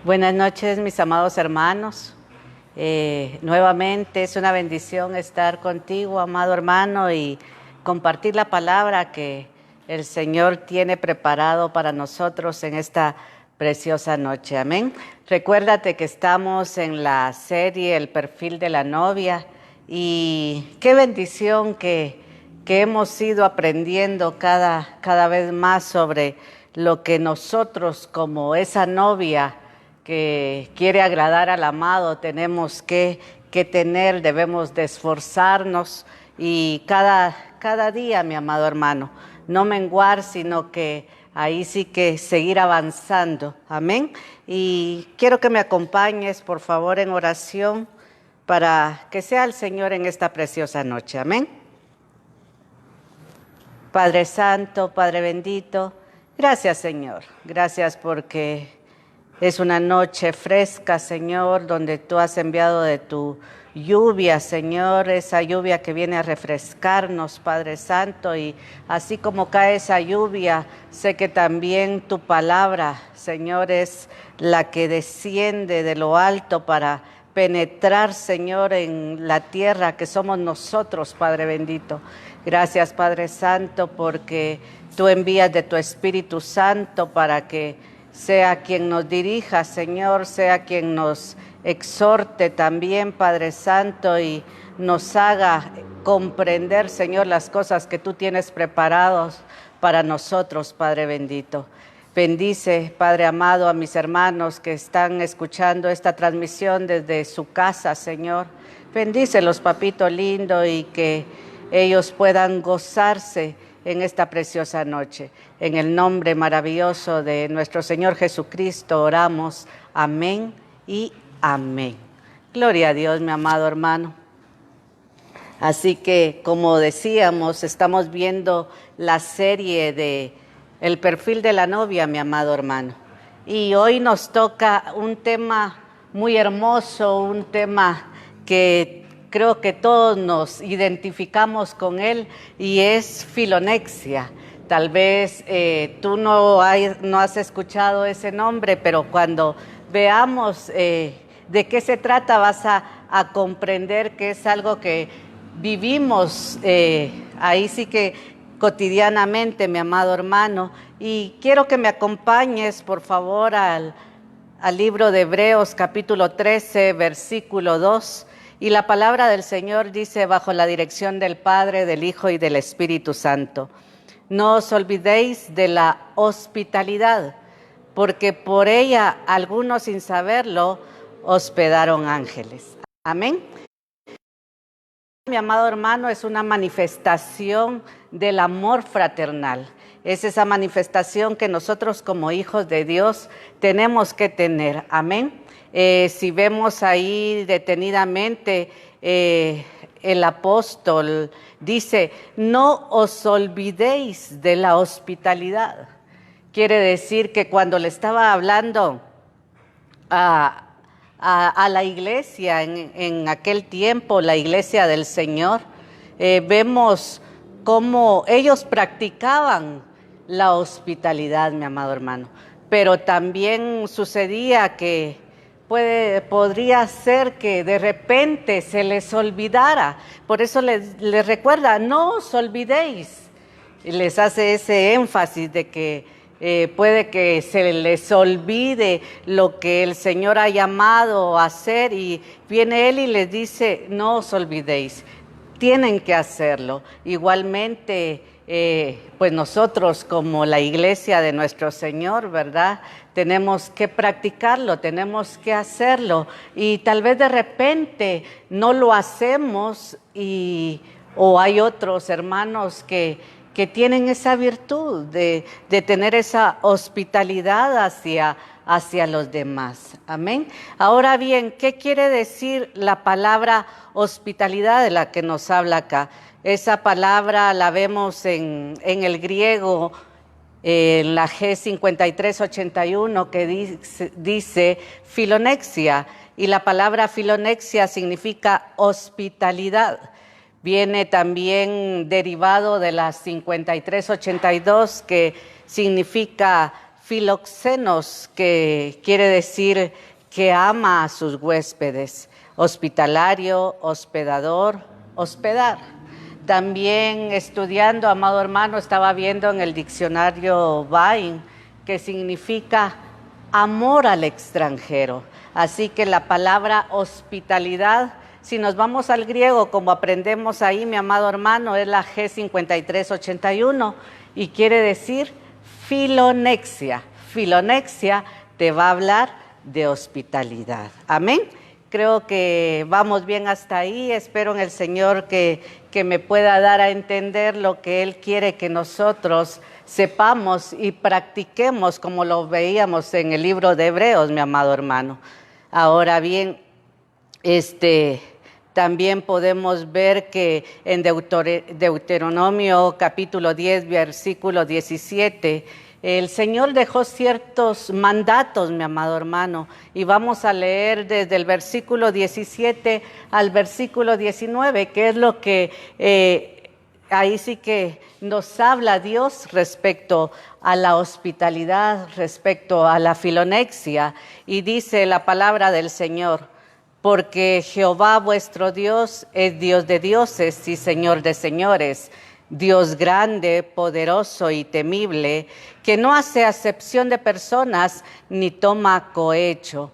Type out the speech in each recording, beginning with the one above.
Buenas noches, mis amados hermanos. Nuevamente es una bendición estar contigo, amado hermano, y compartir la palabra que el Señor tiene preparado para nosotros en esta preciosa noche. Amén. Recuérdate que estamos en la serie El perfil de la novia, y qué bendición que hemos ido aprendiendo cada vez más sobre lo que nosotros, como esa novia que quiere agradar al amado, tenemos que tener, debemos de esforzarnos y cada día, mi amado hermano, no menguar, sino que ahí sí que seguir avanzando. Amén. Y quiero que me acompañes, por favor, en oración para que sea el Señor en esta preciosa noche. Amén. Padre Santo, Padre bendito, gracias, Señor. Gracias porque es una noche fresca, Señor, donde tú has enviado de tu lluvia, Señor, esa lluvia que viene a refrescarnos, Padre Santo, y así como cae esa lluvia, sé que también tu palabra, Señor, es la que desciende de lo alto para penetrar, Señor, en la tierra que somos nosotros, Padre bendito. Gracias, Padre Santo, porque tú envías de tu Espíritu Santo para que sea quien nos dirija, Señor, sea quien nos exhorte también, Padre Santo, y nos haga comprender, Señor, las cosas que tú tienes preparados para nosotros, Padre bendito. Bendice, Padre amado, a mis hermanos que están escuchando esta transmisión desde su casa, Señor. Bendícelos, papito lindo, y que ellos puedan gozarse en esta preciosa noche. En el nombre maravilloso de nuestro Señor Jesucristo oramos. Amén y amén. Gloria a Dios, mi amado hermano. Así que, como decíamos, estamos viendo la serie de El perfil de la novia, mi amado hermano. Y hoy nos toca un tema muy hermoso, un tema que creo que todos nos identificamos con él, y es filonexia. Tal vez tú no has escuchado ese nombre, pero cuando veamos de qué se trata vas a comprender que es algo que vivimos ahí sí que cotidianamente, mi amado hermano. Y quiero que me acompañes, por favor, al libro de Hebreos, capítulo 13, versículo 2. Y la palabra del Señor dice, bajo la dirección del Padre, del Hijo y del Espíritu Santo: no os olvidéis de la hospitalidad, porque por ella algunos, sin saberlo, hospedaron ángeles. Amén. Mi amado hermano, es una manifestación del amor fraternal. Es esa manifestación que nosotros como hijos de Dios tenemos que tener. Amén. Si vemos ahí detenidamente, el apóstol dice, no os olvidéis de la hospitalidad. Quiere decir que cuando le estaba hablando a la iglesia en aquel tiempo, la iglesia del Señor, vemos cómo ellos practicaban la hospitalidad, mi amado hermano. Pero también sucedía que podría ser que de repente se les olvidara. Por eso les recuerda, no os olvidéis. Y les hace ese énfasis de que puede que se les olvide lo que el Señor ha llamado a hacer, y viene Él y les dice, no os olvidéis, tienen que hacerlo. Igualmente, pues nosotros como la iglesia de nuestro Señor, ¿verdad? Tenemos que practicarlo, tenemos que hacerlo, y tal vez de repente no lo hacemos, o hay otros hermanos que tienen esa virtud de tener esa hospitalidad hacia los demás. Amén. Ahora bien, ¿qué quiere decir la palabra hospitalidad de la que nos habla acá? Esa palabra la vemos en el griego, en la G5381, que dice filonexia, y la palabra filonexia significa hospitalidad. Viene también derivado de la 5382, que significa Filoxenos, que quiere decir que ama a sus huéspedes. Hospitalario, hospedador, hospedar. También estudiando, amado hermano, estaba viendo en el diccionario Bain que significa amor al extranjero. Así que la palabra hospitalidad, si nos vamos al griego, como aprendemos ahí, mi amado hermano, es la G5381 y quiere decir filonexia. Filonexia te va a hablar de hospitalidad. Amén. Creo que vamos bien hasta ahí. Espero en el Señor que me pueda dar a entender lo que Él quiere que nosotros sepamos y practiquemos como lo veíamos en el libro de Hebreos, mi amado hermano. Ahora bien, también podemos ver que en Deuteronomio capítulo 10, versículo 17, el Señor dejó ciertos mandatos, mi amado hermano, y vamos a leer desde el versículo 17 al versículo 19, que es lo que ahí sí que nos habla Dios respecto a la hospitalidad, respecto a la filonexia, y dice la palabra del Señor: porque Jehová vuestro Dios es Dios de dioses y Señor de señores, Dios grande, poderoso y temible, que no hace acepción de personas ni toma cohecho.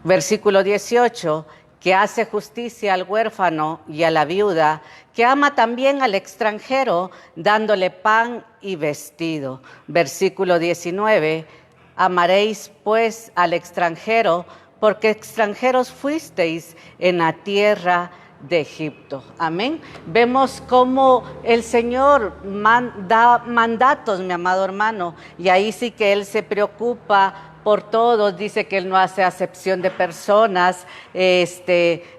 Versículo 18, que hace justicia al huérfano y a la viuda, que ama también al extranjero, dándole pan y vestido. Versículo 19, amaréis pues al extranjero, porque extranjeros fuisteis en la tierra de Egipto. Amén. Vemos cómo el Señor da mandatos, mi amado hermano, y ahí sí que Él se preocupa por todos. Dice que Él no hace acepción de personas.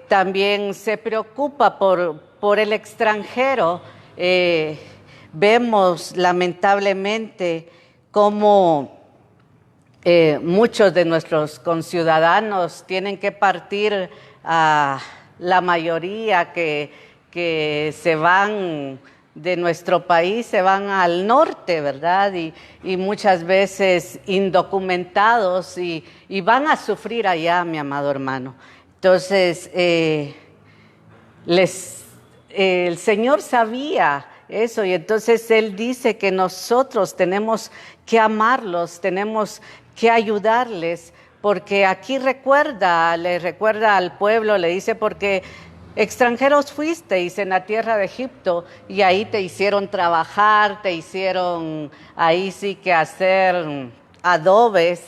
También se preocupa por el extranjero. Vemos lamentablemente cómo muchos de nuestros conciudadanos tienen que partir a la mayoría que se van de nuestro país, se van al norte, ¿verdad? Y muchas veces indocumentados y van a sufrir allá, mi amado hermano. Entonces, el Señor sabía eso, y entonces Él dice que nosotros tenemos que amarlos, tenemos que ayudarles, porque aquí le recuerda al pueblo, le dice: porque extranjeros fuisteis en la tierra de Egipto, y ahí te hicieron trabajar, te hicieron ahí sí que hacer adobes,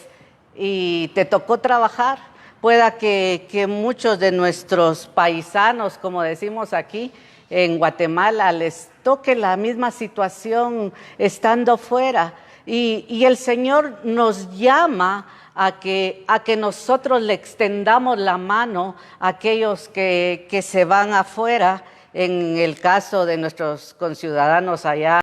y te tocó trabajar. Pueda que muchos de nuestros paisanos, como decimos aquí en Guatemala, les toque la misma situación estando fuera, y el Señor nos llama a que nosotros le extendamos la mano a aquellos que se van afuera, en el caso de nuestros conciudadanos allá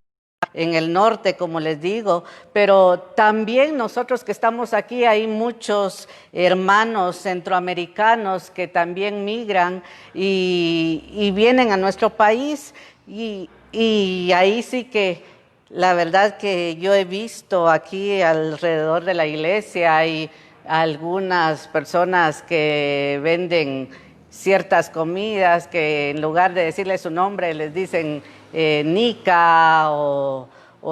en el norte, como les digo, pero también nosotros que estamos aquí, hay muchos hermanos centroamericanos que también migran y vienen a nuestro país, y ahí sí que la verdad que yo he visto aquí alrededor de la iglesia, hay algunas personas que venden ciertas comidas que en lugar de decirle su nombre les dicen nica o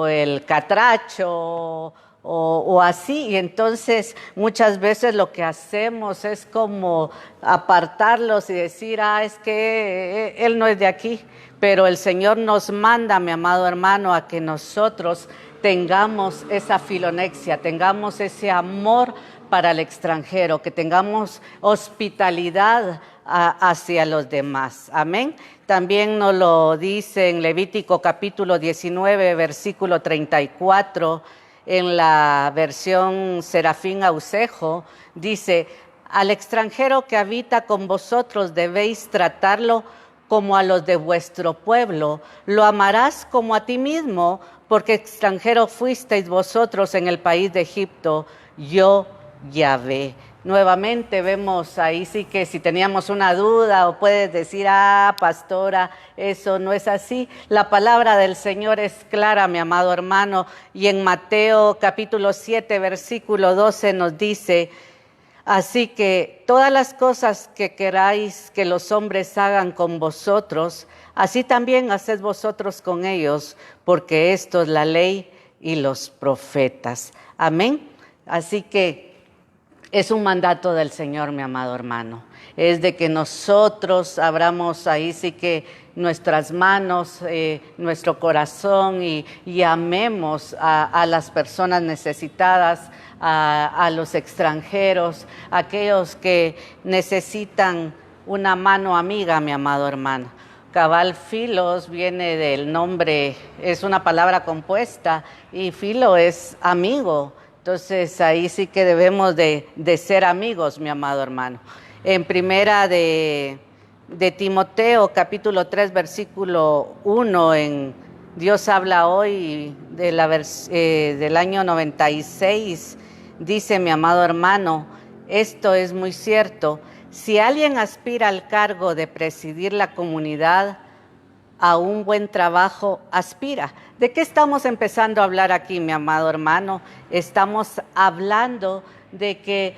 el catracho o así, y entonces muchas veces lo que hacemos es como apartarlos y decir: es que él no es de aquí. Pero el Señor nos manda, mi amado hermano, a que nosotros tengamos esa filonexia, tengamos ese amor para el extranjero, que tengamos hospitalidad hacia los demás. Amén. También nos lo dice en Levítico capítulo 19, versículo 34, en la versión Serafín Aucejo, dice: al extranjero que habita con vosotros debéis tratarlo como a los de vuestro pueblo, lo amarás como a ti mismo, porque extranjero fuisteis vosotros en el país de Egipto, yo Yahvé. nuevamente vemos ahí sí que si teníamos una duda o puedes decir, pastora, eso no es así. La palabra del Señor es clara, mi amado hermano, y en Mateo capítulo 7, versículo 12 nos dice: así que todas las cosas que queráis que los hombres hagan con vosotros, así también haced vosotros con ellos, porque esto es la ley y los profetas. Amén. Así que es un mandato del Señor, mi amado hermano. Es de que nosotros abramos ahí sí que nuestras manos, nuestro corazón y amemos a las personas necesitadas, a los extranjeros, aquellos que necesitan una mano amiga, mi amado hermano. Cabal, filos viene del nombre, es una palabra compuesta, y filo es amigo. Entonces ahí sí que debemos de ser amigos, mi amado hermano. En primera de Timoteo, capítulo 3, versículo 1, en Dios habla hoy del año 96, dice, mi amado hermano, esto es muy cierto: si alguien aspira al cargo de presidir la comunidad, a un buen trabajo aspira. ¿De qué estamos empezando a hablar aquí, mi amado hermano? Estamos hablando de que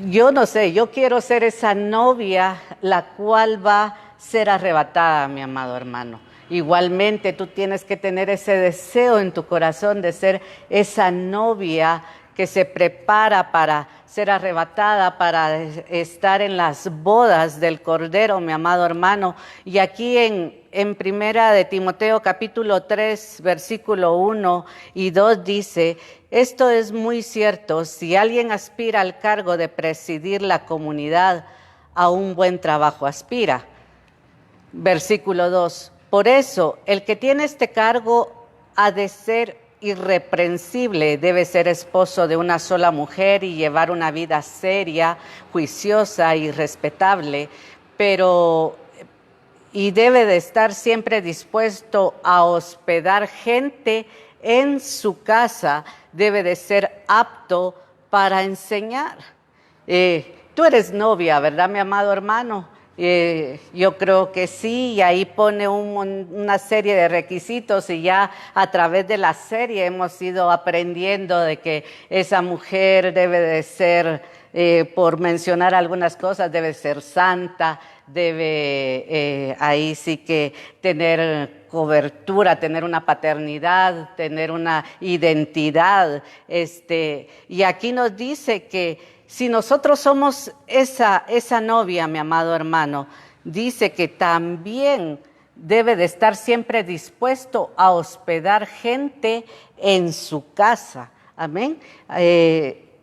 yo no sé, yo quiero ser esa novia la cual va a ser arrebatada, mi amado hermano. Igualmente tú tienes que tener ese deseo en tu corazón de ser esa novia que se prepara para ser arrebatada, para estar en las bodas del Cordero, mi amado hermano. Y aquí en primera de Timoteo capítulo 3, versículo 1 y 2 dice: esto es muy cierto, si alguien aspira al cargo de presidir la comunidad, a un buen trabajo aspira. Versículo 2, por eso el que tiene este cargo ha de ser irreprensible, debe ser esposo de una sola mujer y llevar una vida seria, juiciosa y respetable, y debe de estar siempre dispuesto a hospedar gente en su casa, debe de ser apto para enseñar. Tú eres novia, ¿verdad, mi amado hermano? Yo creo que sí, y ahí pone una serie de requisitos, y ya a través de la serie hemos ido aprendiendo de que esa mujer debe de ser, por mencionar algunas cosas, debe ser santa, debe ahí sí que tener cobertura, tener una paternidad, tener una identidad. Y aquí nos dice que si nosotros somos esa novia, mi amado hermano, dice que también debe de estar siempre dispuesto a hospedar gente en su casa. Amén.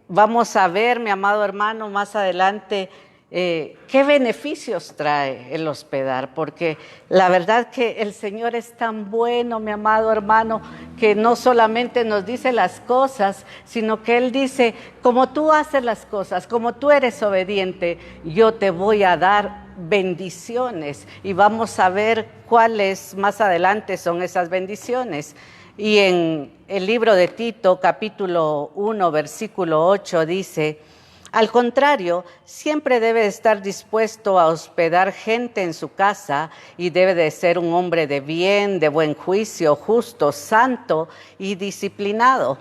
Vamos a ver, mi amado hermano, más adelante qué beneficios trae el hospedar, porque la verdad que el Señor es tan bueno, mi amado hermano, que no solamente nos dice las cosas, sino que Él dice: como tú haces las cosas, como tú eres obediente, yo te voy a dar bendiciones. Y vamos a ver cuáles más adelante son esas bendiciones. Y en el libro de Tito, capítulo 1, versículo 8, dice: al contrario, siempre debe estar dispuesto a hospedar gente en su casa, y debe de ser un hombre de bien, de buen juicio, justo, santo y disciplinado.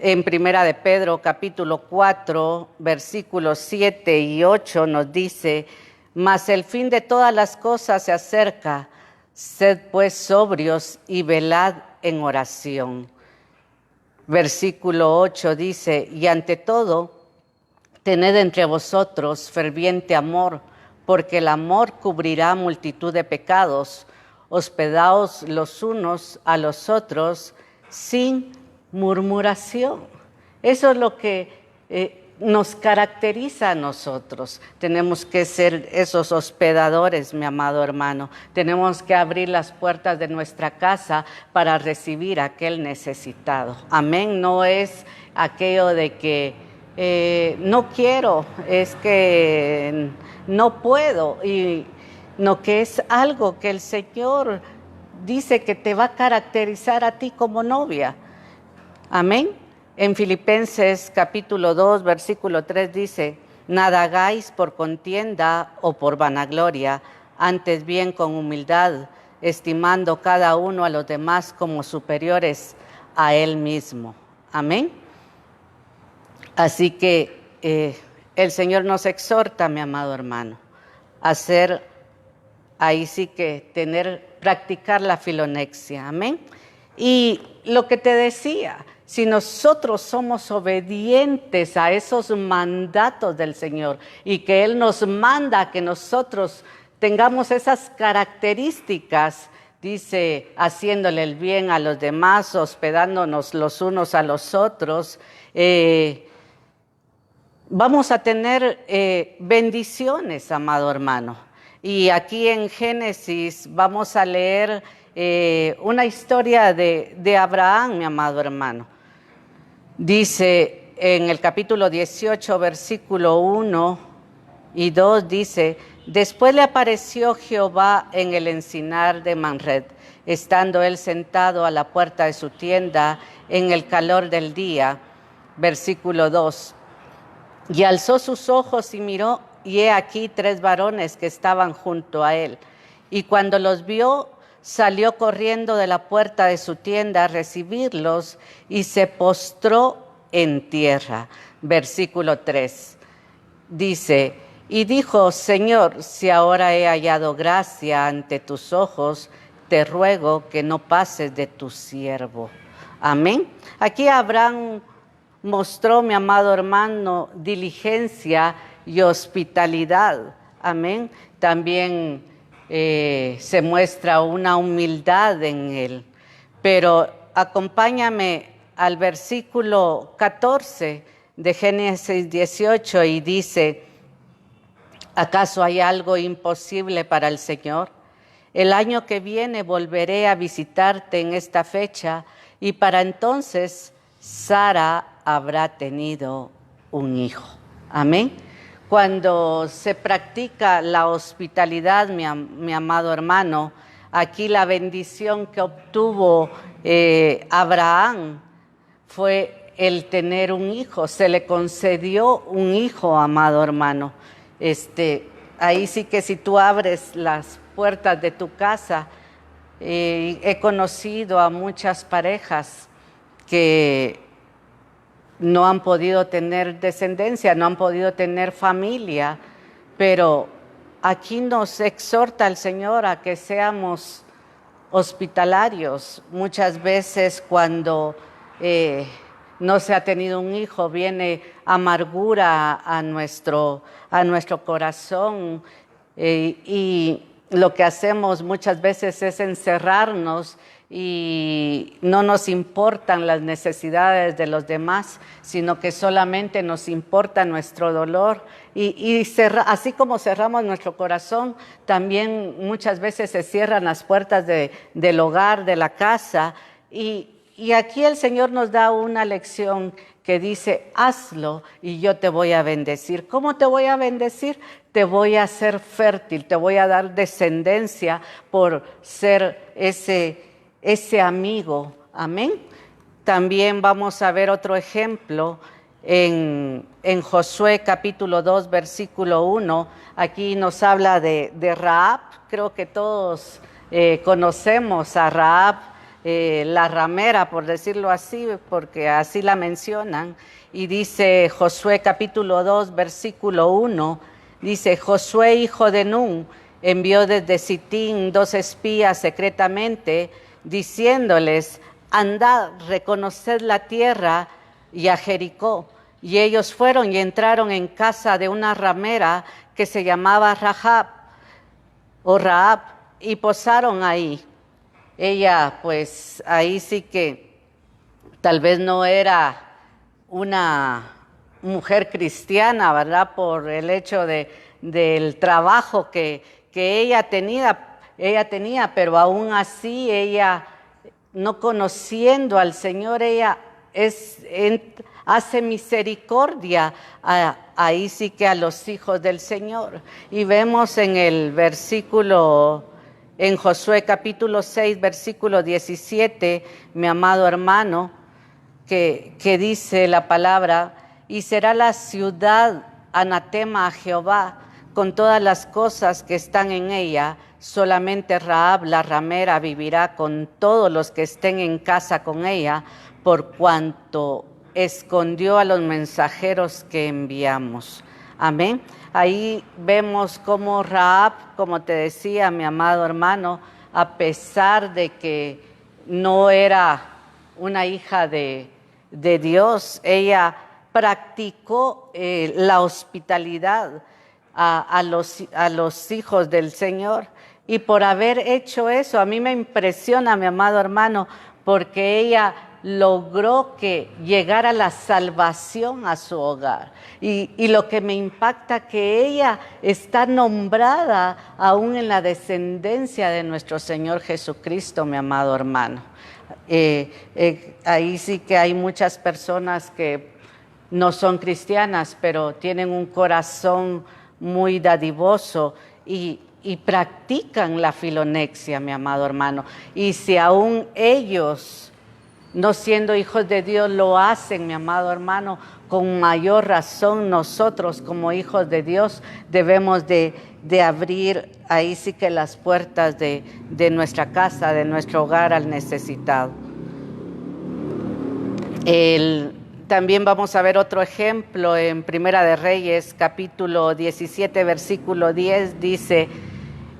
En primera de Pedro, capítulo 4, versículos 7 y 8 nos dice: mas el fin de todas las cosas se acerca, sed pues sobrios y velad en oración. Versículo 8 dice: y ante todo, tened entre vosotros ferviente amor, porque el amor cubrirá multitud de pecados. Hospedaos los unos a los otros sin murmuración. Eso es lo que nos caracteriza a nosotros. Tenemos que ser esos hospedadores, mi amado hermano. Tenemos que abrir las puertas de nuestra casa para recibir a aquel necesitado. Amén. No es aquello de que no quiero, es que no puedo, y no, que es algo que el Señor dice que te va a caracterizar a ti como novia. Amén. En Filipenses capítulo 2, versículo 3 dice, nada hagáis por contienda o por vanagloria, antes bien con humildad, estimando cada uno a los demás como superiores a él mismo. Amén. Así que el Señor nos exhorta, mi amado hermano, a hacer, ahí sí que practicar la filonexia. Amén. Y lo que te decía, si nosotros somos obedientes a esos mandatos del Señor y que Él nos manda que nosotros tengamos esas características, dice, haciéndole el bien a los demás, hospedándonos los unos a los otros, vamos a tener bendiciones, amado hermano. Y aquí en Génesis vamos a leer una historia de Abraham, mi amado hermano. Dice en el capítulo 18, versículo 1 y 2, dice, después le apareció Jehová en el encinar de Manred, estando él sentado a la puerta de su tienda en el calor del día. Versículo 2, y alzó sus ojos y miró, y he aquí 3 varones que estaban junto a él. Y cuando los vio, salió corriendo de la puerta de su tienda a recibirlos y se postró en tierra. Versículo 3 dice, y dijo, Señor, si ahora he hallado gracia ante tus ojos, te ruego que no pases de tu siervo. Amén. Aquí Abraham mostró, mi amado hermano, diligencia y hospitalidad. Amén. También se muestra una humildad en él. Pero acompáñame al versículo 14 de Génesis 18 y dice, ¿acaso hay algo imposible para el Señor? El año que viene volveré a visitarte en esta fecha y para entonces Sara habrá tenido un hijo. Amén. Cuando se practica la hospitalidad, mi amado hermano, aquí la bendición que obtuvo Abraham fue el tener un hijo. Se le concedió un hijo, amado hermano. Ahí sí que si tú abres las puertas de tu casa, he conocido a muchas parejas que no han podido tener descendencia, no han podido tener familia, pero aquí nos exhorta el Señor a que seamos hospitalarios. Muchas veces cuando no se ha tenido un hijo, viene amargura a nuestro corazón y lo que hacemos muchas veces es encerrarnos y no nos importan las necesidades de los demás, sino que solamente nos importa nuestro dolor. Así como cerramos nuestro corazón, también muchas veces se cierran las puertas del hogar, de la casa. Y aquí el Señor nos da una lección que dice, hazlo y yo te voy a bendecir. ¿Cómo te voy a bendecir? Te voy a hacer fértil, te voy a dar descendencia por ser ese amigo. Amén. También vamos a ver otro ejemplo en Josué capítulo 2, versículo 1. Aquí nos habla de Rahab. Creo que todos conocemos a Rahab, la ramera, por decirlo así, porque así la mencionan. Y dice Josué capítulo 2, versículo 1, dice, Josué, hijo de Nun, envió desde Sitín 2 espías secretamente, diciéndoles, andad, reconoced la tierra y a Jericó. Y ellos fueron y entraron en casa de una ramera que se llamaba Rahab, y posaron ahí. Ella, pues, ahí sí que tal vez no era una mujer cristiana, ¿verdad? Por el hecho del trabajo que ella tenía, pero aún así ella, no conociendo al Señor, ella hace misericordia ahí sí que a los hijos del Señor. Y vemos en el versículo, en Josué capítulo 6, versículo 17, mi amado hermano, que dice la palabra, y será la ciudad anatema a Jehová con todas las cosas que están en ella. Solamente Rahab la ramera vivirá con todos los que estén en casa con ella, por cuanto escondió a los mensajeros que enviamos. Amén. Ahí vemos cómo Rahab, como te decía, mi amado hermano, a pesar de que no era una hija de Dios, ella practicó la hospitalidad a los hijos del Señor. Y por haber hecho eso, a mí me impresiona, mi amado hermano, porque ella logró que llegara la salvación a su hogar. Y lo que me impacta, que ella está nombrada aún en la descendencia de nuestro Señor Jesucristo, mi amado hermano. Ahí sí que hay muchas personas que no son cristianas, pero tienen un corazón muy dadivoso y practican la filonexia, mi amado hermano. Y si aún ellos, no siendo hijos de Dios, lo hacen, mi amado hermano, con mayor razón nosotros como hijos de Dios debemos de abrir ahí sí que las puertas de nuestra casa, de nuestro hogar al necesitado. También vamos a ver otro ejemplo en Primera de Reyes, capítulo 17, versículo 10, dice: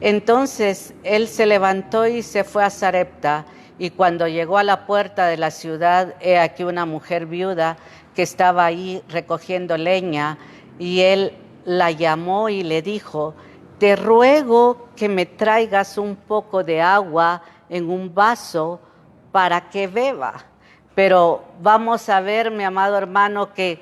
entonces él se levantó y se fue a Sarepta, y cuando llegó a la puerta de la ciudad, he aquí una mujer viuda que estaba ahí recogiendo leña, y él la llamó y le dijo: te ruego que me traigas un poco de agua en un vaso para que beba. Pero vamos a ver, mi amado hermano, que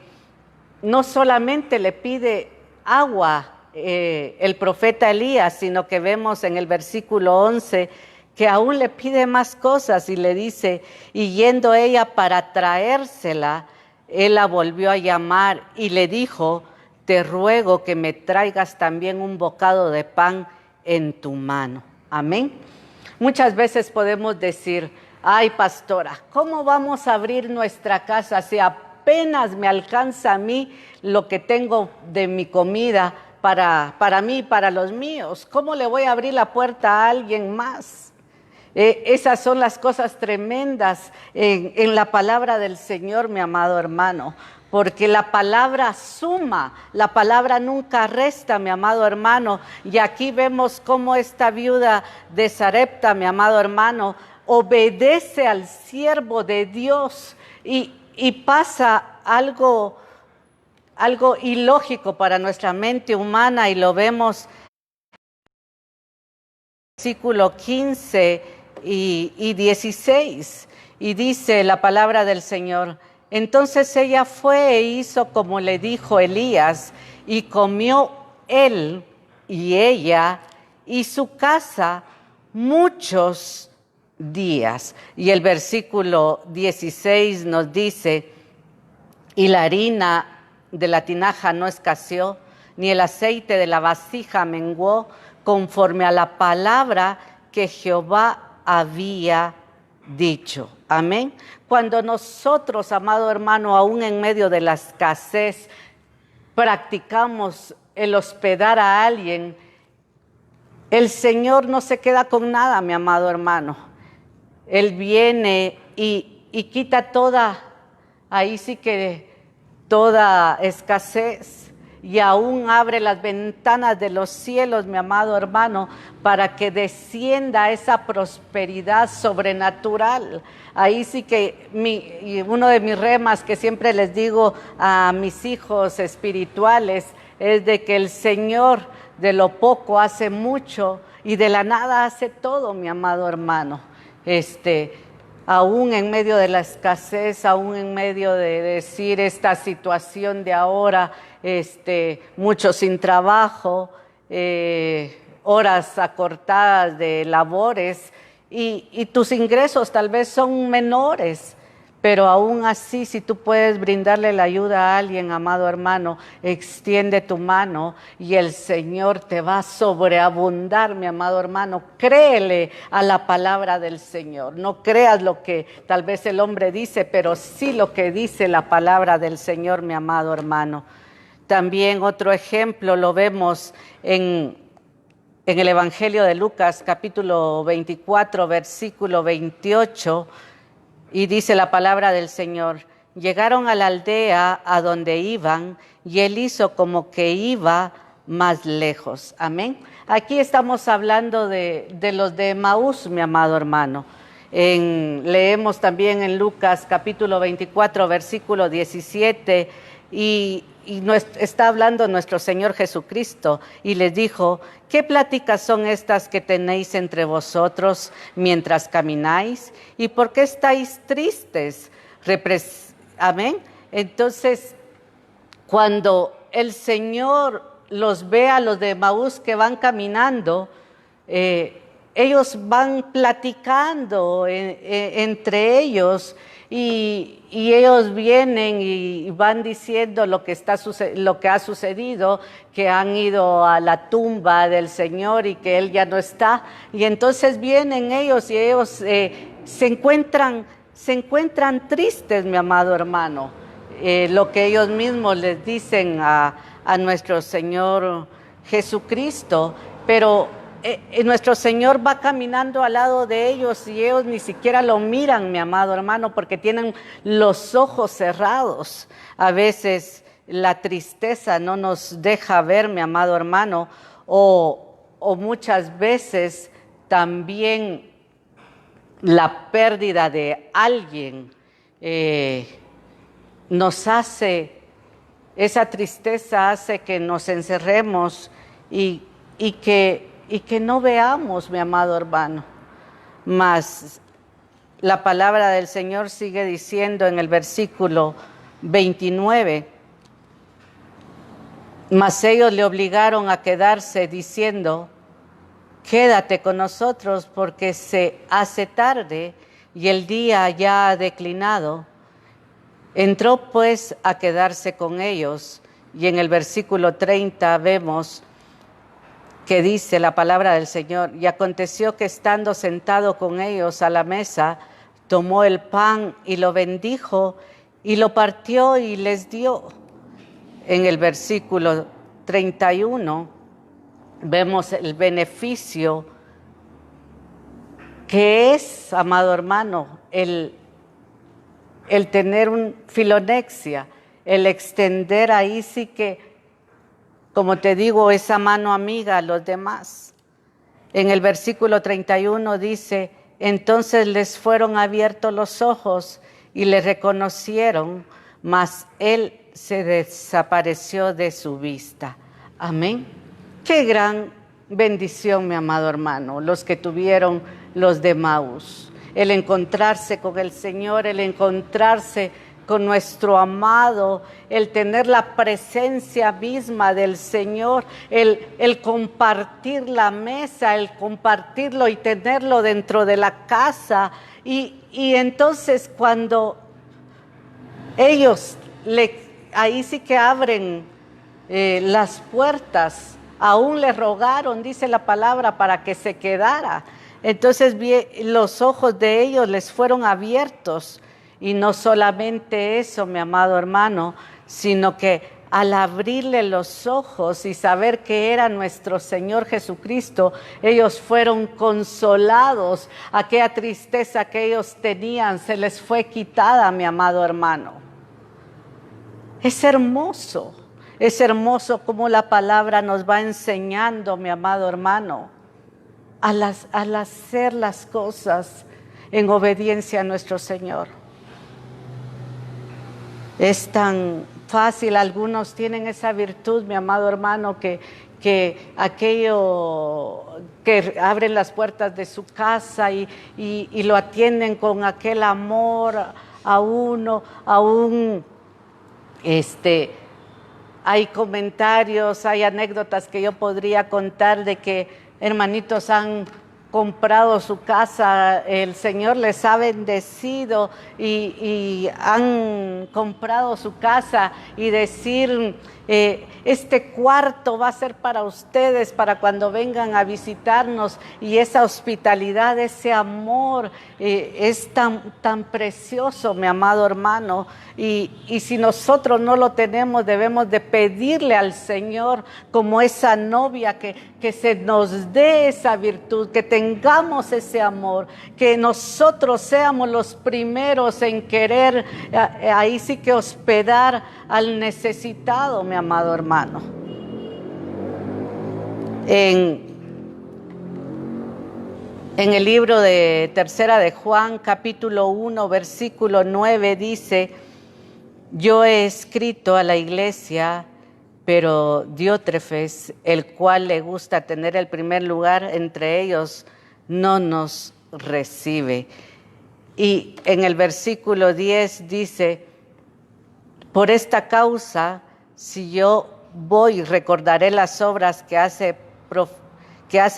no solamente le pide agua el profeta Elías, sino que vemos en el versículo 11 que aún le pide más cosas y le dice: y yendo ella para traérsela, él la volvió a llamar y le dijo: te ruego que me traigas también un bocado de pan en tu mano. Amén. Muchas veces podemos decir: ay, pastora, ¿cómo vamos a abrir nuestra casa si apenas me alcanza a mí lo que tengo de mi comida para mí y para los míos? ¿Cómo le voy a abrir la puerta a alguien más? Esas son las cosas tremendas en la palabra del Señor, mi amado hermano, porque la palabra suma, la palabra nunca resta, mi amado hermano. Y aquí vemos cómo esta viuda de Sarepta, mi amado hermano, obedece al siervo de Dios y pasa algo ilógico para nuestra mente humana, y lo vemos en el versículo 15 y 16, y dice la palabra del Señor: entonces ella fue e hizo como le dijo Elías, y comió él y ella y su casa muchos días. Y el versículo 16 nos dice: y la harina de la tinaja no escaseó, ni el aceite de la vasija menguó, conforme a la palabra que Jehová había dicho. Amén. Cuando nosotros, amado hermano, aún en medio de la escasez, practicamos el hospedar a alguien, el Señor no se queda con nada, mi amado hermano. Él viene y quita ahí sí que toda escasez, y aún abre las ventanas de los cielos, mi amado hermano, para que descienda esa prosperidad sobrenatural. Ahí sí que uno de mis remas que siempre les digo a mis hijos espirituales es de que el Señor de lo poco hace mucho y de la nada hace todo, mi amado hermano. Aún en medio de la escasez, aún en medio de decir esta situación de ahora, mucho sin trabajo, horas acortadas de labores, y tus ingresos tal vez son menores, Pero aún así, si tú puedes brindarle la ayuda a alguien, amado hermano, extiende tu mano y el Señor te va a sobreabundar, mi amado hermano. Créele a la palabra del Señor. No creas lo que tal vez el hombre dice, pero sí lo que dice la palabra del Señor, mi amado hermano. También otro ejemplo lo vemos en el Evangelio de Lucas, capítulo 24, versículo 28, y dice la palabra del Señor: llegaron a la aldea a donde iban, y él hizo como que iba más lejos. Amén. Aquí estamos hablando de los de Emaús, mi amado hermano. Leemos también en Lucas, capítulo 24, versículo 17, y está hablando nuestro Señor Jesucristo, y les dijo: ¿qué pláticas son estas que tenéis entre vosotros mientras camináis? ¿Y por qué estáis tristes? Amén. Entonces, cuando el Señor los ve a los de Emaús que van caminando, ellos van platicando entre ellos, y ellos vienen y van diciendo lo que ha sucedido, que han ido a la tumba del Señor y que Él ya no está. Y entonces vienen ellos y ellos se encuentran tristes, mi amado hermano. Lo que ellos mismos les dicen a nuestro Señor Jesucristo, pero nuestro Señor va caminando al lado de ellos y ellos ni siquiera lo miran, mi amado hermano, porque tienen los ojos cerrados. A veces la tristeza no nos deja ver, mi amado hermano, o muchas veces también la pérdida de alguien esa tristeza hace que nos encerremos y que no veamos, mi amado hermano. Mas la palabra del Señor sigue diciendo en el versículo 29, mas ellos le obligaron a quedarse diciendo: quédate con nosotros porque se hace tarde y el día ya ha declinado. Entró pues a quedarse con ellos, y en el versículo 30 vemos que dice la palabra del Señor: y aconteció que estando sentado con ellos a la mesa, tomó el pan y lo bendijo y lo partió y les dio. En el versículo 31 vemos el beneficio que es, amado hermano, el tener un filonexia, el extender ahí sí que, como te digo, esa mano amiga a los demás. En el versículo 31 dice: entonces les fueron abiertos los ojos y le reconocieron, mas él se desapareció de su vista. Amén. Qué gran bendición, mi amado hermano, los que tuvieron los de Emaús. El encontrarse con el Señor, el encontrarse con nuestro amado, el tener la presencia misma del Señor, el compartir la mesa, el compartirlo y tenerlo dentro de la casa. Y entonces cuando ellos ahí sí que abren las puertas, aún le rogaron, dice la palabra, para que se quedara. Entonces los ojos de ellos les fueron abiertos, y no solamente eso, mi amado hermano, sino que al abrirle los ojos y saber que era nuestro Señor Jesucristo, ellos fueron consolados. Aquella tristeza que ellos tenían se les fue quitada, mi amado hermano. Es hermoso como la palabra nos va enseñando, mi amado hermano, al hacer las cosas en obediencia a nuestro Señor. Es tan fácil, algunos tienen esa virtud, mi amado hermano, que aquello que abren las puertas de su casa y lo atienden con aquel amor a uno, aún hay comentarios, hay anécdotas que yo podría contar de que hermanitos han comprado su casa, el Señor les ha bendecido y han comprado su casa y decir, este cuarto va a ser para ustedes, para cuando vengan a visitarnos, y esa hospitalidad, ese amor es tan precioso, mi amado hermano, y si nosotros no lo tenemos, debemos de pedirle al Señor como esa novia que se nos dé esa virtud, que tengamos ese amor, que nosotros seamos los primeros en querer, ahí sí que hospedar al necesitado, mi amado hermano. En el libro de Tercera de Juan, capítulo 1, versículo 9, dice: yo he escrito a la iglesia, pero Diótrefes, el cual le gusta tener el primer lugar entre ellos, no nos recibe. Y en el versículo 10 dice: por esta causa, si yo voy, recordaré las obras que hace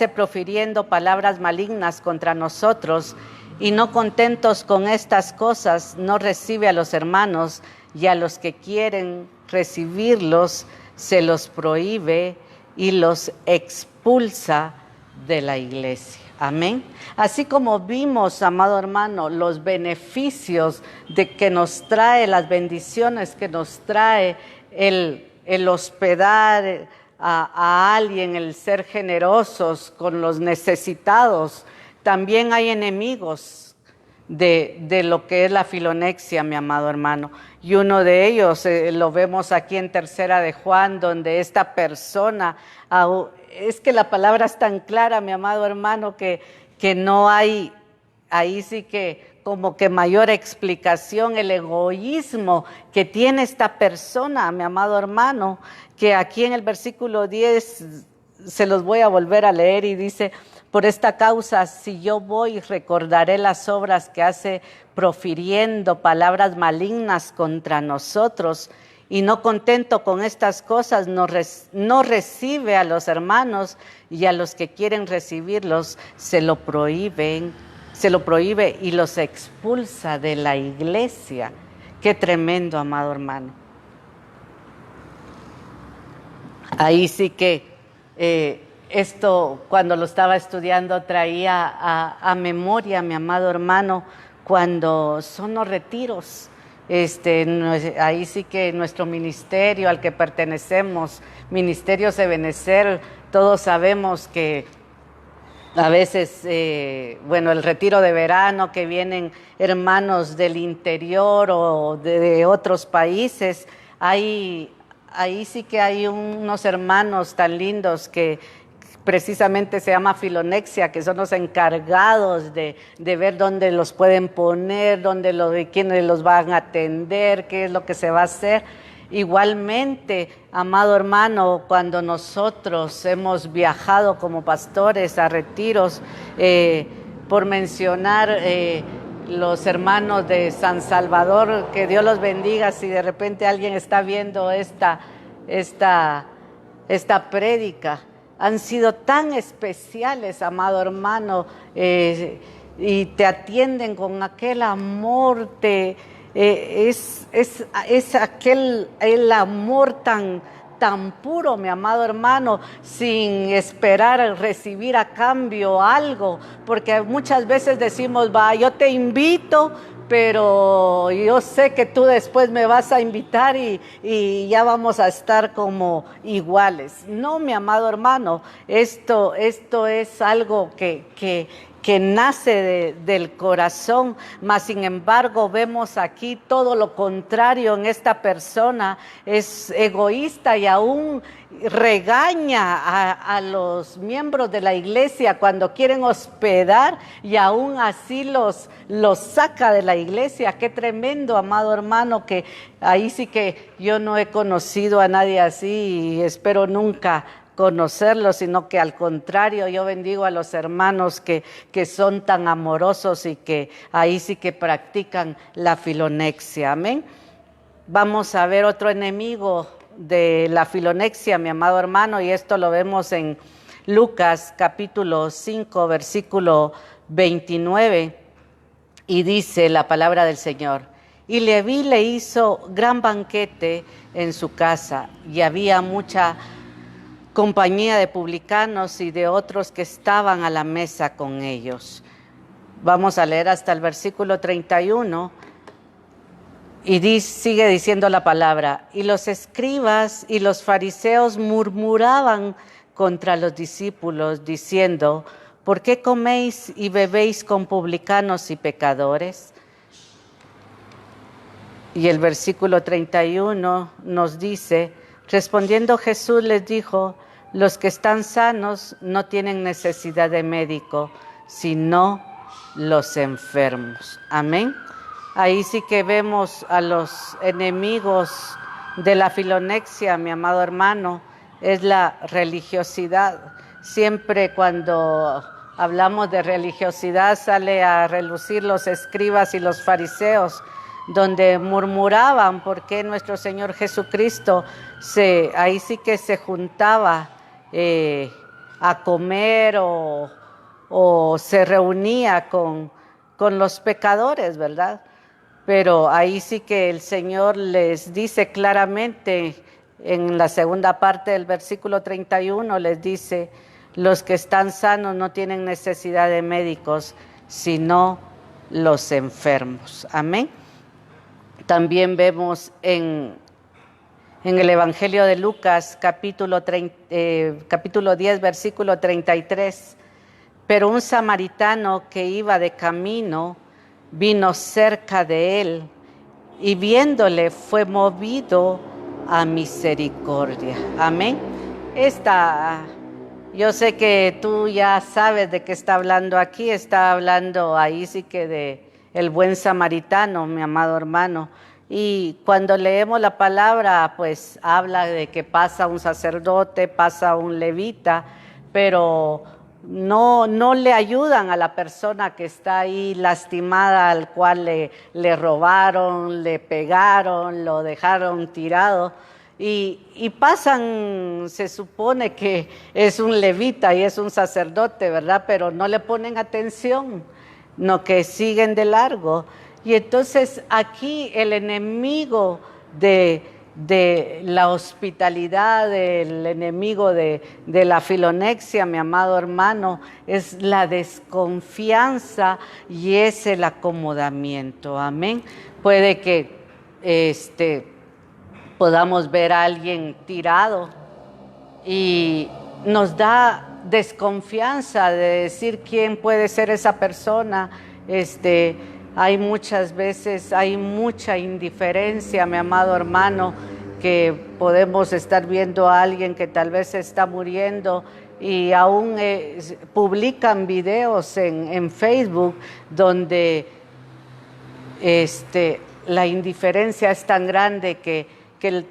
profiriendo palabras malignas contra nosotros, y no contentos con estas cosas, no recibe a los hermanos, y a los que quieren recibirlos, se los prohíbe y los expulsa de la iglesia. Amén. Así como vimos, amado hermano, los beneficios de que nos trae, las bendiciones que nos trae el hospedar a alguien, el ser generosos con los necesitados, también hay enemigos de lo que es la filonexia, mi amado hermano. Y uno de ellos lo vemos aquí en Tercera de Juan, donde esta persona, es que la palabra es tan clara, mi amado hermano, que no hay, ahí sí que como que mayor explicación, el egoísmo que tiene esta persona, mi amado hermano, que aquí en el versículo 10 se los voy a volver a leer y dice: por esta causa, si yo voy, recordaré las obras que hace profiriendo palabras malignas contra nosotros, y no contento con estas cosas, no recibe a los hermanos, y a los que quieren recibirlos se lo prohíbe y los expulsa de la iglesia. Qué tremendo, amado hermano. Ahí sí que esto, cuando lo estaba estudiando, traía a memoria, mi amado hermano, cuando son los retiros. Ahí sí que nuestro ministerio al que pertenecemos, Ministerio Ebenecer, todos sabemos que a veces, el retiro de verano, que vienen hermanos del interior o de otros países, ahí sí que hay unos hermanos tan lindos que precisamente se llama filonexia, que son los encargados de ver dónde los pueden poner, quiénes los van a atender, qué es lo que se va a hacer. Igualmente, amado hermano, cuando nosotros hemos viajado como pastores a retiros, por mencionar los hermanos de San Salvador, que Dios los bendiga, si de repente alguien está viendo esta prédica, han sido tan especiales, amado hermano, y te atienden con aquel amor, es el amor tan puro, mi amado hermano, sin esperar recibir a cambio algo, porque muchas veces decimos: yo te invito, pero yo sé que tú después me vas a invitar y ya vamos a estar como iguales. No, mi amado hermano, esto es algo que nace del corazón, mas sin embargo vemos aquí todo lo contrario en esta persona. Es egoísta y aún regaña a los miembros de la iglesia cuando quieren hospedar, y aún así los saca de la iglesia. Qué tremendo, amado hermano, que ahí sí que yo no he conocido a nadie así y espero nunca conocerlo, sino que al contrario, yo bendigo a los hermanos que son tan amorosos y que ahí sí que practican la filonexia. Amén. Vamos a ver otro enemigo de la filonexia, mi amado hermano, y esto lo vemos en Lucas capítulo 5, versículo 29, y dice la palabra del Señor: y Leví le hizo gran banquete en su casa, y había mucha compañía de publicanos y de otros que estaban a la mesa con ellos. Vamos a leer hasta el versículo 31, y sigue diciendo la palabra: y los escribas y los fariseos murmuraban contra los discípulos, diciendo: ¿por qué coméis y bebéis con publicanos y pecadores? Y el versículo 31 nos dice: respondiendo Jesús les dijo: los que están sanos no tienen necesidad de médico, sino los enfermos. Amén. Ahí sí que vemos a los enemigos de la filonexia, mi amado hermano, es la religiosidad. Siempre cuando hablamos de religiosidad sale a relucir los escribas y los fariseos, donde murmuraban porque nuestro Señor Jesucristo ahí sí que se juntaba a comer o se reunía con los pecadores, ¿verdad? Pero ahí sí que el Señor les dice claramente, en la segunda parte del versículo 31, les dice: los que están sanos no tienen necesidad de médicos, sino los enfermos. Amén. También vemos en el Evangelio de Lucas, capítulo 10, versículo 33, pero un samaritano que iba de camino vino cerca de él, y viéndole fue movido a misericordia. Amén. Yo sé que tú ya sabes de qué está hablando aquí. Está hablando ahí sí que de el buen samaritano, mi amado hermano. Y cuando leemos la palabra, pues habla de que pasa un sacerdote, pasa un levita, pero no le ayudan a la persona que está ahí lastimada, al cual le robaron, le pegaron, lo dejaron tirado. Y pasan, se supone que es un levita y es un sacerdote, ¿verdad? Pero no le ponen atención, no, que siguen de largo. Y entonces aquí el enemigo de la hospitalidad, el enemigo de la filonexia, mi amado hermano, es la desconfianza y es el acomodamiento. Amén. Puede que podamos ver a alguien tirado y nos da desconfianza de decir quién puede ser esa persona. Hay muchas veces, hay mucha indiferencia, mi amado hermano, que podemos estar viendo a alguien que tal vez está muriendo y aún publican videos en Facebook donde la indiferencia es tan grande que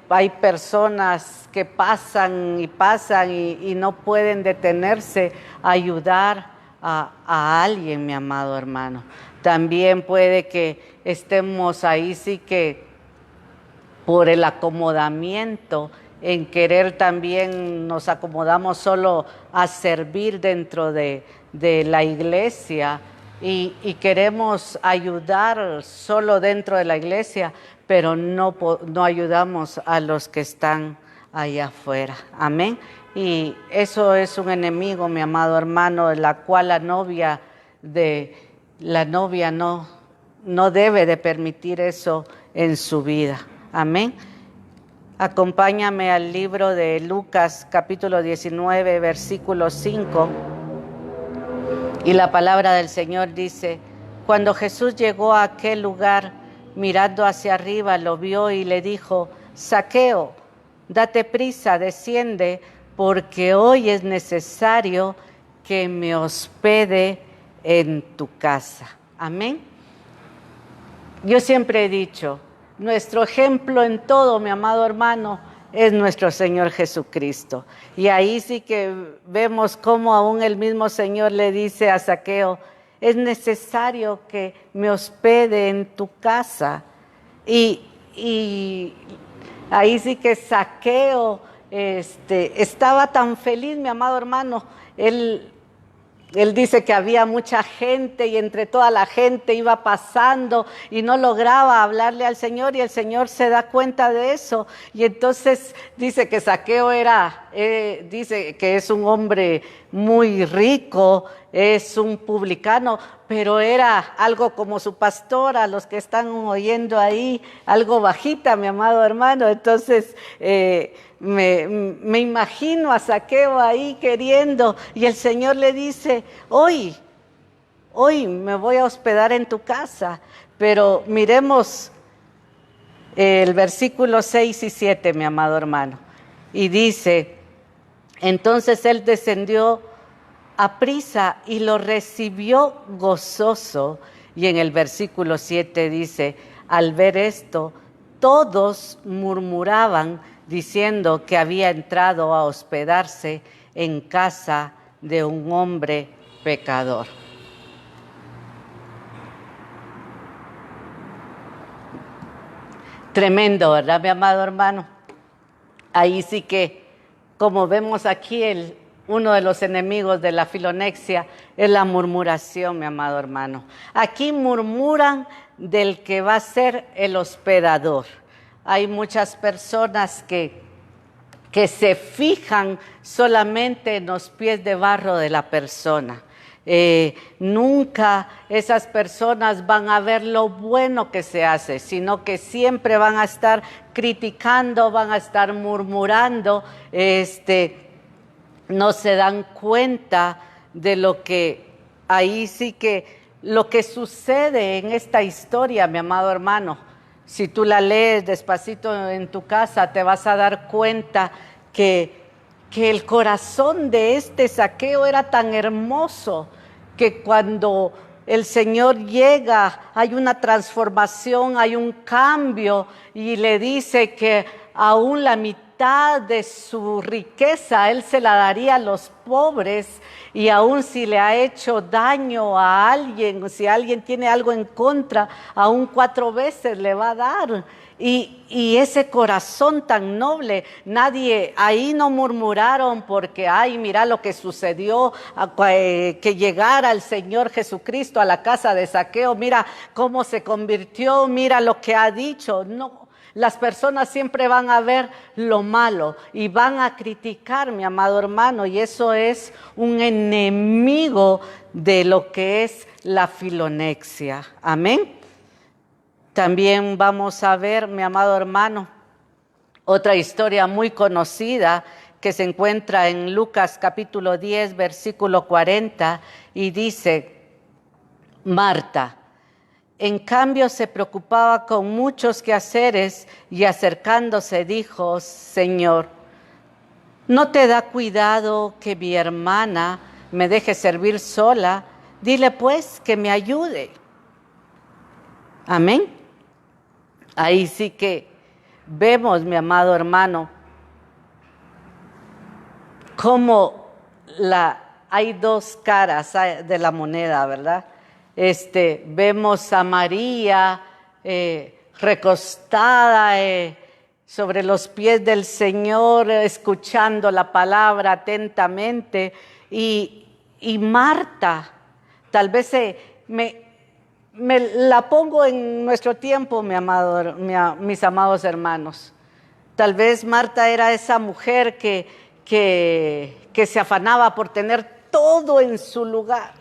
hay personas que pasan y no pueden detenerse a ayudar a alguien, mi amado hermano. También puede que estemos ahí sí que por el acomodamiento, en querer también nos acomodamos solo a servir dentro de la iglesia y queremos ayudar solo dentro de la iglesia, pero no ayudamos a los que están allá afuera. Amén. Y eso es un enemigo, mi amado hermano, de la cual la novia no debe de permitir eso en su vida. Amén. Acompáñame al libro de Lucas, capítulo 19, versículo 5. Y la palabra del Señor dice: cuando Jesús llegó a aquel lugar, mirando hacia arriba, lo vio y le dijo: Zaqueo, date prisa, desciende, porque hoy es necesario que me hospede en tu casa. Amén. Yo siempre he dicho, nuestro ejemplo en todo, mi amado hermano, es nuestro Señor Jesucristo. Y ahí sí que vemos cómo aún el mismo Señor le dice a Zaqueo: es necesario que me hospede en tu casa. Y ahí sí que Zaqueo estaba tan feliz, mi amado hermano. Él dice que había mucha gente y entre toda la gente iba pasando y no lograba hablarle al Señor, y el Señor se da cuenta de eso. Y entonces dice que Zaqueo dice que es un hombre muy rico, es un publicano, pero era algo como su pastora, los que están oyendo ahí, algo bajita, mi amado hermano. Entonces me imagino a Zaqueo ahí queriendo, y el Señor le dice: hoy me voy a hospedar en tu casa. Pero miremos el versículo 6 y 7, mi amado hermano. Y dice: entonces él descendió aprisa y lo recibió gozoso. Y en el versículo 7 dice: al ver esto, todos murmuraban, diciendo que había entrado a hospedarse en casa de un hombre pecador. Tremendo, ¿verdad, mi amado hermano? Ahí sí que, como vemos aquí, uno de los enemigos de la filonexia es la murmuración, mi amado hermano. Aquí murmuran del que va a ser el hospedador. Hay muchas personas que se fijan solamente en los pies de barro de la persona. Nunca esas personas van a ver lo bueno que se hace, sino que siempre van a estar criticando, van a estar murmurando, no se dan cuenta de lo que, ahí sí que, lo que sucede en esta historia, mi amado hermano. Si tú la lees despacito en tu casa, te vas a dar cuenta que el corazón de este Zaqueo era tan hermoso que cuando el Señor llega, hay una transformación, hay un cambio, y le dice que aún la mitad de su riqueza Él se la daría a los pobres, y aún si le ha hecho daño a alguien, si alguien tiene algo en contra, aún 4 veces le va a dar. Y ese corazón tan noble, nadie, ahí no murmuraron porque, ay, mira lo que sucedió, que llegara el Señor Jesucristo a la casa de Zaqueo, mira cómo se convirtió, mira lo que ha dicho. No, las personas siempre van a ver lo malo y van a criticar, mi amado hermano, y eso es un enemigo de lo que es la filonexia. Amén. También vamos a ver, mi amado hermano, otra historia muy conocida que se encuentra en Lucas capítulo 10, versículo 40, y dice: Marta, en cambio, se preocupaba con muchos quehaceres, y acercándose dijo: Señor, ¿no te da cuidado que mi hermana me deje servir sola? Dile pues que me ayude. Amén. Ahí sí que vemos, mi amado hermano, cómo hay 2 caras de la moneda, ¿verdad? Vemos a María recostada sobre los pies del Señor, escuchando la palabra atentamente, y Marta, tal vez me la pongo en nuestro tiempo, mis amados hermanos. Tal vez Marta era esa mujer que se afanaba por tener todo en su lugar.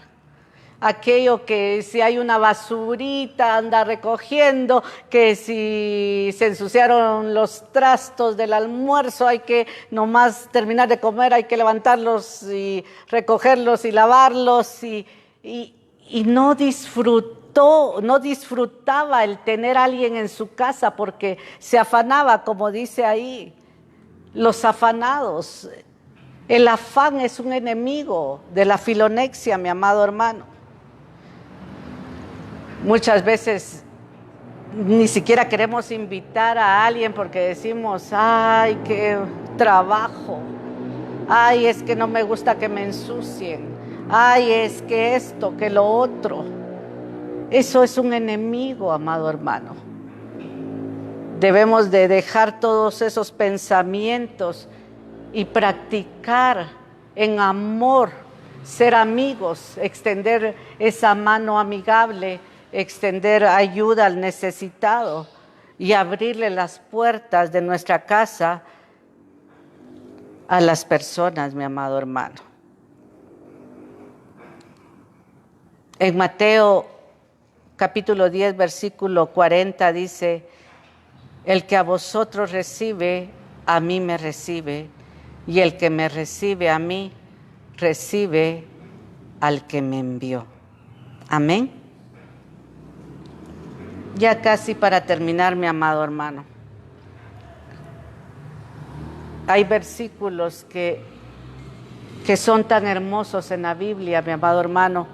Aquello que si hay una basurita anda recogiendo, que si se ensuciaron los trastos del almuerzo hay que nomás terminar de comer, hay que levantarlos y recogerlos y lavarlos, y no disfrutaba el tener a alguien en su casa porque se afanaba, como dice ahí, los afanados. El afán es un enemigo de la filonexia, mi amado hermano. Muchas veces ni siquiera queremos invitar a alguien porque decimos: ay, qué trabajo, ay, es que no me gusta que me ensucien, ay, es que esto, que lo otro. Eso es un enemigo, amado hermano. Debemos de dejar todos esos pensamientos y practicar en amor, ser amigos, extender esa mano amigable, extender ayuda al necesitado y abrirle las puertas de nuestra casa a las personas, mi amado hermano. En Mateo capítulo 10, versículo 40 dice: el que a vosotros recibe, a mí me recibe, y el que me recibe a mí, recibe al que me envió. Amén. Ya casi para terminar, mi amado hermano. Hay versículos que son tan hermosos en la Biblia, mi amado hermano,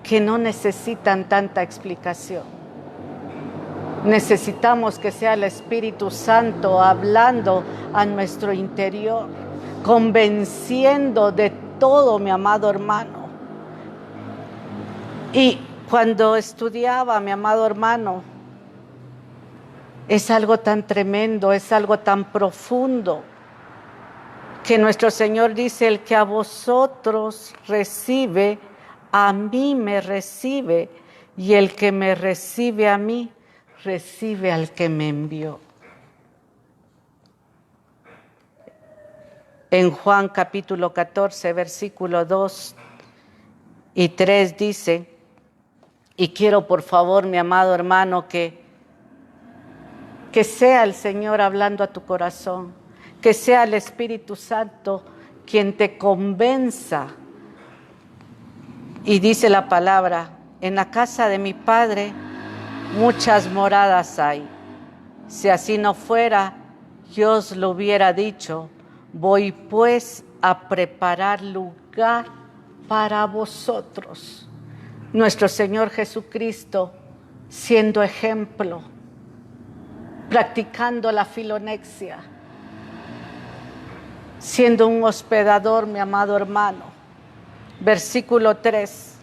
que no necesitan tanta explicación. Necesitamos que sea el Espíritu Santo hablando a nuestro interior, convenciendo de todo, mi amado hermano. Y cuando estudiaba, mi amado hermano, es algo tan tremendo, es algo tan profundo, que nuestro Señor dice: el que a vosotros recibe, a mí me recibe, y el que me recibe a mí, recibe al que me envió. En Juan capítulo 14, versículo 2 y 3 dice, y quiero por favor, mi amado hermano, que sea el Señor hablando a tu corazón, que sea el Espíritu Santo quien te convenza. Y dice la palabra: en la casa de mi Padre muchas moradas hay. Si así no fuera, yo os lo hubiera dicho. Voy pues a preparar lugar para vosotros. Nuestro Señor Jesucristo, siendo ejemplo, practicando la filonexia, siendo un hospedador, mi amado hermano. Versículo 3.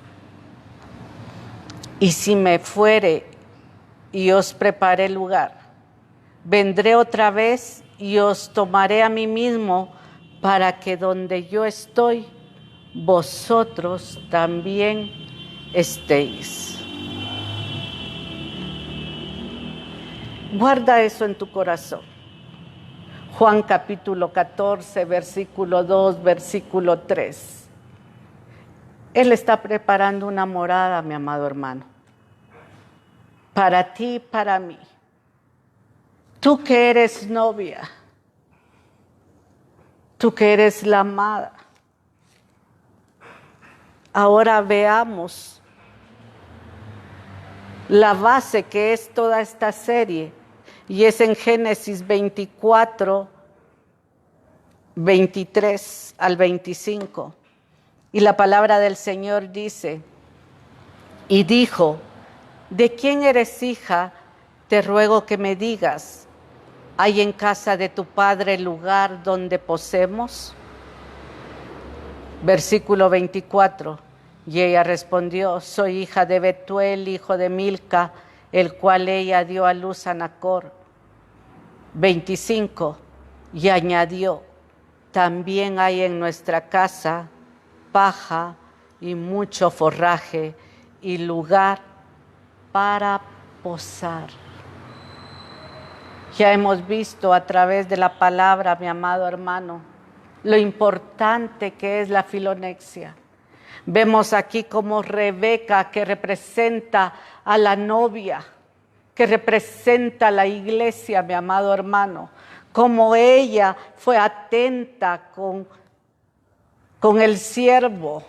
Y si me fuere y os preparé lugar, vendré otra vez y os tomaré a mí mismo, para que donde yo estoy, vosotros también estéis. Guarda eso en tu corazón. Juan capítulo 14, versículo 2, versículo 3. Él está preparando una morada, mi amado hermano, para ti y para mí. Tú que eres novia, tú que eres la amada. Ahora veamos la base que es toda esta serie, y es en Génesis 24, 23 al 25. Y la palabra del Señor dice: y dijo: ¿de quién eres hija? Te ruego que me digas, ¿hay en casa de tu padre lugar donde posemos? Versículo 24. Y ella respondió: soy hija de Betuel, hijo de Milca, el cual ella dio a luz a Nacor. 25. Y añadió: también hay en nuestra casa paja y mucho forraje y lugar para posar. Ya hemos visto a través de la palabra, mi amado hermano, lo importante que es la filonexia. Vemos aquí como Rebeca, que representa a la novia, que representa a la iglesia, mi amado hermano, como ella fue atenta con el siervo,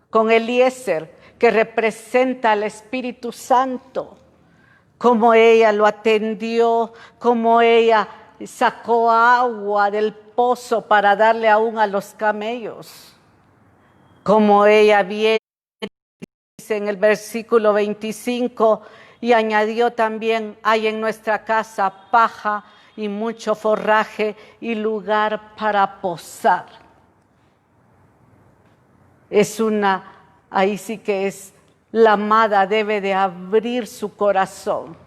con Eliezer, que representa al Espíritu Santo, como ella lo atendió, como ella sacó agua del pozo para darle aún a los camellos, como ella viene, dice en el versículo 25, y añadió también: hay en nuestra casa paja y mucho forraje y lugar para posar. Ahí sí que es, la amada debe de abrir su corazón.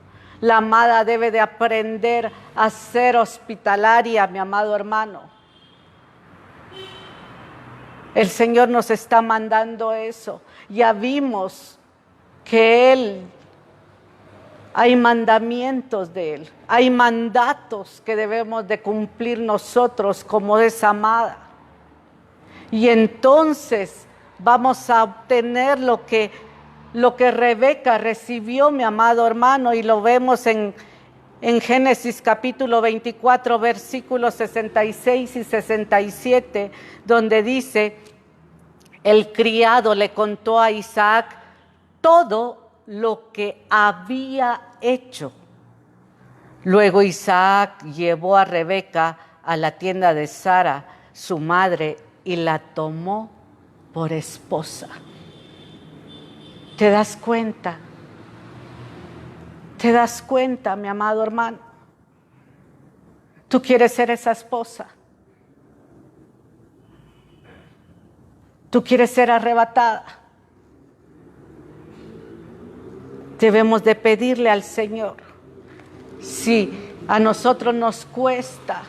La amada debe de aprender a ser hospitalaria, mi amado hermano. El Señor nos está mandando eso. Ya vimos que Él, hay mandamientos de Él, hay mandatos que debemos de cumplir nosotros como es amada. Y entonces vamos a obtener lo que Rebeca recibió, mi amado hermano, y lo vemos en Génesis capítulo 24, versículos 66 y 67, donde dice, el criado le contó a Isaac todo lo que había hecho. Luego Isaac llevó a Rebeca a la tienda de Sara, su madre, y la tomó por esposa. ¿Te das cuenta? ¿Te das cuenta, mi amado hermano? ¿Tú quieres ser esa esposa? ¿Tú quieres ser arrebatada? Debemos de pedirle al Señor. Si a nosotros nos cuesta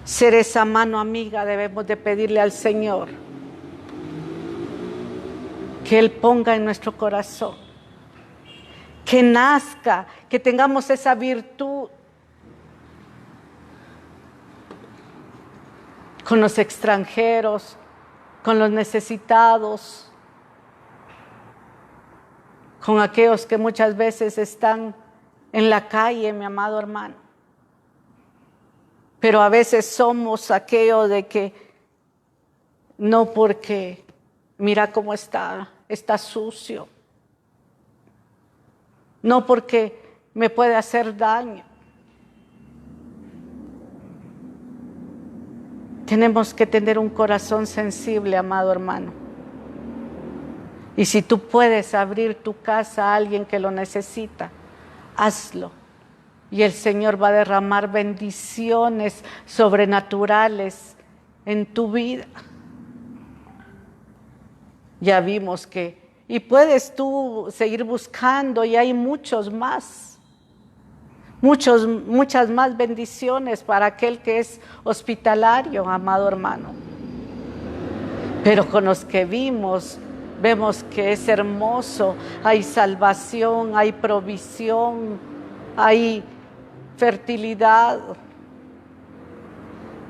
ser esa mano amiga, debemos de pedirle al Señor que Él ponga en nuestro corazón, que nazca, que tengamos esa virtud con los extranjeros, con los necesitados, con aquellos que muchas veces están en la calle, mi amado hermano. Pero a veces somos aquello de que no, porque mira cómo está sucio. No, porque me puede hacer daño. Tenemos que tener un corazón sensible, amado hermano. Y si tú puedes abrir tu casa a alguien que lo necesita, hazlo. Y el Señor va a derramar bendiciones sobrenaturales en tu vida. Ya vimos que, y puedes tú seguir buscando, y hay muchas más bendiciones para aquel que es hospitalario, amado hermano. Pero con los que vemos que es hermoso, hay salvación, hay provisión, hay fertilidad,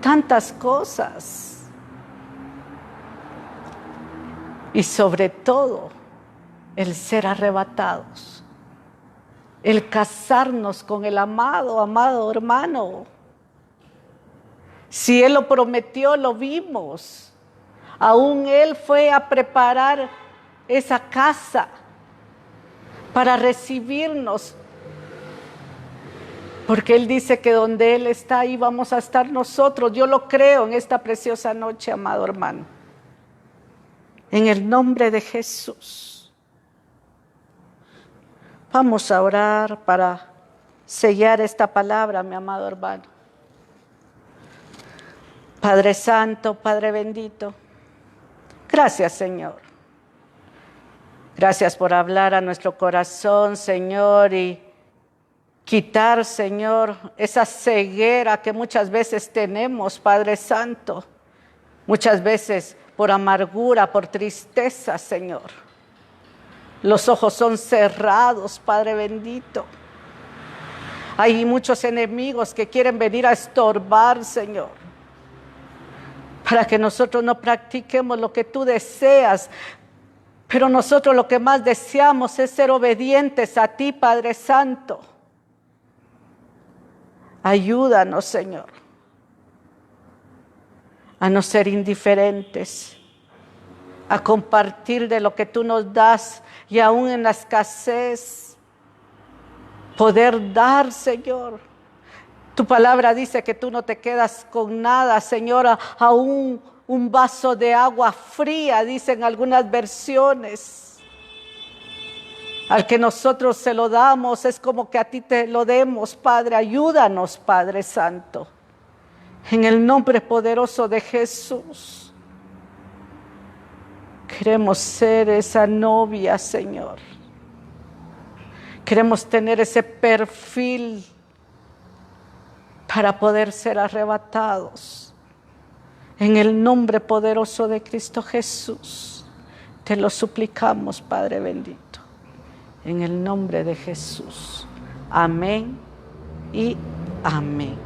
tantas cosas. Y sobre todo, el ser arrebatados, el casarnos con el amado hermano. Si Él lo prometió, lo vimos. Aún Él fue a preparar esa casa para recibirnos. Porque Él dice que donde Él está, ahí vamos a estar nosotros. Yo lo creo en esta preciosa noche, amado hermano. En el nombre de Jesús. Vamos a orar para sellar esta palabra, mi amado hermano. Padre Santo, Padre bendito, gracias, Señor. Gracias por hablar a nuestro corazón, Señor, y quitar, Señor, esa ceguera que muchas veces tenemos, Padre Santo. Muchas veces por amargura, por tristeza, Señor. Los ojos son cerrados, Padre bendito. Hay muchos enemigos que quieren venir a estorbar, Señor, para que nosotros no practiquemos lo que tú deseas. Pero nosotros lo que más deseamos es ser obedientes a ti, Padre Santo. Ayúdanos, Señor, a no ser indiferentes, a compartir de lo que tú nos das, y aún en la escasez poder dar, Señor. Tu palabra dice que tú no te quedas con nada, Señor, aún un vaso de agua fría, dicen algunas versiones. Al que nosotros se lo damos, es como que a ti te lo demos, Padre. Ayúdanos, Padre Santo, en el nombre poderoso de Jesús. Queremos ser esa novia, Señor. Queremos tener ese perfil para poder ser arrebatados En el nombre poderoso de Cristo Jesús, te lo suplicamos, Padre bendito. En el nombre de Jesús. Amén y amén.